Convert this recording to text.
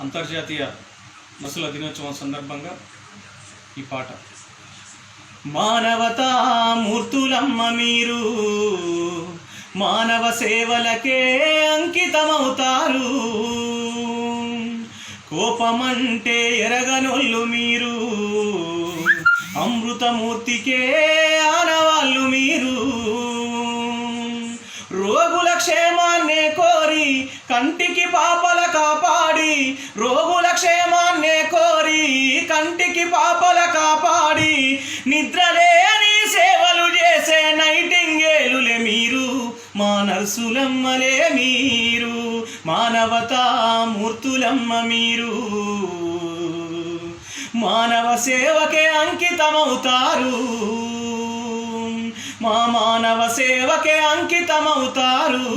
అంతర్జాతీయ నర్సుల దినోత్సవం సందర్భంగా ఈ పాట. మానవతా మూర్తులమ్మ మీరు, మానవ సేవలకే అంకితమవుతారు. కోపమంటే ఎరగనొల్లు మీరు, అమృతమూర్తికే ఆనవాళ్ళు మీరు. రోగుల క్షేమాన్నే కోరి కంటికి పాపల కాపాడి, రోగుల క్షేమాన్నే కోరి కంటికి పాపల కాపాడి, నిద్రలేని సేవలు చేసే నైటింగేలులే మీరు, మా నర్సులమ్మలే మీరు. మానవతా మూర్తులమ్మ మీరు, మానవ సేవకే అంకితమవుతారు. మా మానవ సేవకే అంకితమవుతారు.